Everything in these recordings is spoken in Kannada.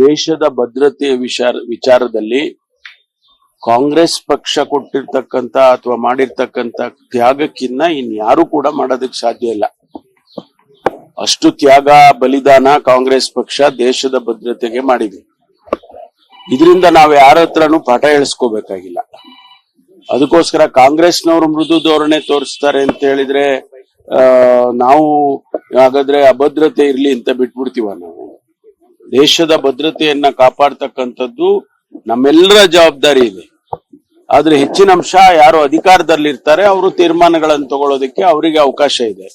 ದೇಶದ ಭದ್ರತೆಯ ವಿಚಾರದಲ್ಲಿ ಕಾಂಗ್ರೆಸ್ ಪಕ್ಷ ಕೊಟ್ಟಿರ್ತಕ್ಕಂತ ಅಥವಾ ಮಾಡಿರ್ತಕ್ಕಂತ ತ್ಯಾಗಕ್ಕಿನ್ನ ಇನ್ಯಾರು ಕೂಡ ಮಾಡೋದಕ್ಕೆ ಸಾಧ್ಯ ಇಲ್ಲ. ಅಷ್ಟು ತ್ಯಾಗ ಬಲಿದಾನ ಕಾಂಗ್ರೆಸ್ ಪಕ್ಷ ದೇಶದ ಭದ್ರತೆಗೆ ಮಾಡಿದೆ. ಇದರಿಂದ ನಾವು ಯಾರ ಹತ್ರನೂ ಪಾಠ ಹೇಳಿಸ್ಕೋಬೇಕಾಗಿಲ್ಲ. ಅದಕ್ಕೋಸ್ಕರ ಕಾಂಗ್ರೆಸ್ನವರು ಮೃದು ಧೋರಣೆ ತೋರಿಸ್ತಾರೆ ಅಂತ ಹೇಳಿದ್ರೆ ನಾವು ಹಾಗಾದ್ರೆ ಅಭದ್ರತೆ ಇರ್ಲಿ ಅಂತ ಬಿಟ್ಬಿಡ್ತೀವ. ನಾವು ದೇಶದ ಭದ್ರತೆಯನ್ನ ಕಾಪಾಡ್ತಕ್ಕಂಥದ್ದು ನಮ್ಮೆಲ್ಲರ ಜವಾಬ್ದಾರಿ ಇದೆ. ಆದ್ರೆ ಹೆಚ್ಚಿನ ಅಂಶ ಯಾರು ಅಧಿಕಾರದಲ್ಲಿರ್ತಾರೆ ಅವರು ತೀರ್ಮಾನಗಳನ್ನು ತಗೊಳ್ಳೋದಕ್ಕೆ ಅವರಿಗೆ ಅವಕಾಶ ಇದೆ.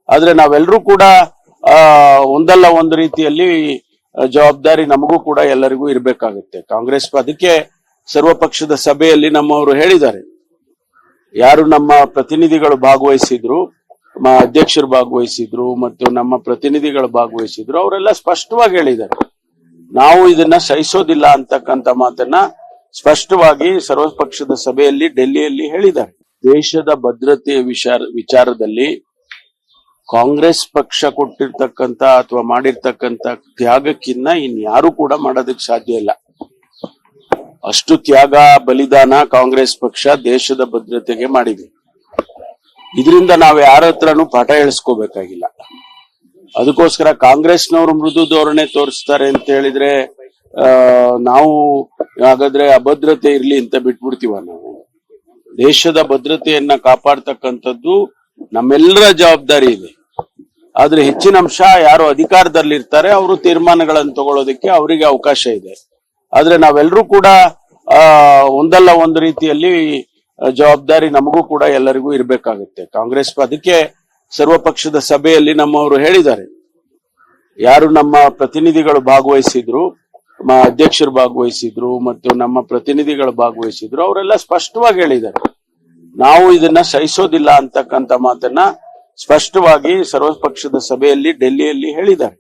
ಆದ್ರೆ ನಾವೆಲ್ಲರೂ ಕೂಡ ಒಂದಲ್ಲ ಒಂದು ರೀತಿಯಲ್ಲಿ ಜವಾಬ್ದಾರಿ ನಮಗೂ ಕೂಡ ಎಲ್ಲರಿಗೂ ಇರ್ಬೇಕಾಗುತ್ತೆ. ಕಾಂಗ್ರೆಸ್ ಅದಕ್ಕೆ ಸರ್ವಪಕ್ಷದ ಸಭೆಯಲ್ಲಿ ನಮ್ಮವರು ಹೇಳಿದ್ದಾರೆ, ಯಾರು ನಮ್ಮ ಪ್ರತಿನಿಧಿಗಳು ಭಾಗವಹಿಸಿದ್ರು, ಅಧ್ಯಕ್ಷರು ಭಾಗವಹಿಸಿದ್ರು ಮತ್ತು ನಮ್ಮ ಪ್ರತಿನಿಧಿಗಳು ಭಾಗವಹಿಸಿದ್ರು, ಅವರೆಲ್ಲ ಸ್ಪಷ್ಟವಾಗಿ ಹೇಳಿದ್ದಾರೆ, ನಾವು ಇದನ್ನ ಸಹಿಸೋದಿಲ್ಲ ಅಂತಕ್ಕಂಥ ಮಾತನ್ನ ಸ್ಪಷ್ಟವಾಗಿ ಸರ್ವಪಕ್ಷದ ಸಭೆಯಲ್ಲಿ ಡೆಲ್ಲಿಯಲ್ಲಿ ಹೇಳಿದ್ದಾರೆ. ದೇಶದ ಭದ್ರತೆಯ ವಿಚಾರದಲ್ಲಿ ಕಾಂಗ್ರೆಸ್ ಪಕ್ಷ ಕೊಟ್ಟಿರ್ತಕ್ಕಂತ ಅಥವಾ ಮಾಡಿರ್ತಕ್ಕಂತ ತ್ಯಾಗಕ್ಕಿನ್ನ ಇನ್ಯಾರು ಕೂಡ ಮಾಡೋದಕ್ಕೆ ಸಾಧ್ಯ ಇಲ್ಲ. ಅಷ್ಟು ತ್ಯಾಗ ಬಲಿದಾನ ಕಾಂಗ್ರೆಸ್ ಪಕ್ಷ ದೇಶದ ಭದ್ರತೆಗೆ ಮಾಡಿದೆ. ಇದರಿಂದ ನಾವು ಯಾರ ಹತ್ರನೂ ಪಾಠ ಹೇಳಿಸ್ಕೋಬೇಕಾಗಿಲ್ಲ. ಅದಕ್ಕೋಸ್ಕರ ಕಾಂಗ್ರೆಸ್ನವರು ಮೃದು ಧೋರಣೆ ತೋರಿಸ್ತಾರೆ ಅಂತ ಹೇಳಿದ್ರೆ ನಾವು ಹಾಗಾದ್ರೆ ಅಭದ್ರತೆ ಇರ್ಲಿ ಅಂತ ಬಿಟ್ಬಿಡ್ತೀವ. ನಾವು ದೇಶದ ಭದ್ರತೆಯನ್ನ ಕಾಪಾಡ್ತಕ್ಕಂಥದ್ದು ನಮ್ಮೆಲ್ಲರ ಜವಾಬ್ದಾರಿ ಇದೆ. ಆದ್ರೆ ಹೆಚ್ಚಿನ ಅಂಶ ಯಾರು ಅಧಿಕಾರದಲ್ಲಿರ್ತಾರೆ ಅವರು ತೀರ್ಮಾನಗಳನ್ನು ತಗೊಳ್ಳೋದಕ್ಕೆ ಅವರಿಗೆ ಅವಕಾಶ ಇದೆ. ಆದ್ರೆ ನಾವೆಲ್ಲರೂ ಕೂಡ ಒಂದಲ್ಲ ಒಂದು ರೀತಿಯಲ್ಲಿ ಜವಾಬ್ದಾರಿ ನಮಗೂ ಕೂಡ ಎಲ್ಲರಿಗೂ ಇರ್ಬೇಕಾಗುತ್ತೆ. ಕಾಂಗ್ರೆಸ್ ಅದಕ್ಕೆ ಸರ್ವಪಕ್ಷದ ಸಭೆಯಲ್ಲಿ ನಮ್ಮವರು ಹೇಳಿದ್ದಾರೆ, ಯಾರು ನಮ್ಮ ಪ್ರತಿನಿಧಿಗಳು ಭಾಗವಹಿಸಿದ್ರು, ಅಧ್ಯಕ್ಷರು ಭಾಗವಹಿಸಿದ್ರು ಮತ್ತು ನಮ್ಮ ಪ್ರತಿನಿಧಿಗಳು ಭಾಗವಹಿಸಿದ್ರು, ಅವರೆಲ್ಲ ಸ್ಪಷ್ಟವಾಗಿ ಹೇಳಿದ್ದಾರೆ, ನಾವು ಇದನ್ನ ಸಹಿಸೋದಿಲ್ಲ ಅಂತಕ್ಕಂಥ ಮಾತನ್ನ ಸ್ಪಷ್ಟವಾಗಿ ಸರ್ವಪಕ್ಷದ ಸಭೆಯಲ್ಲಿ ಡೆಲ್ಲಿಯಲ್ಲಿ ಹೇಳಿದ್ದಾರೆ.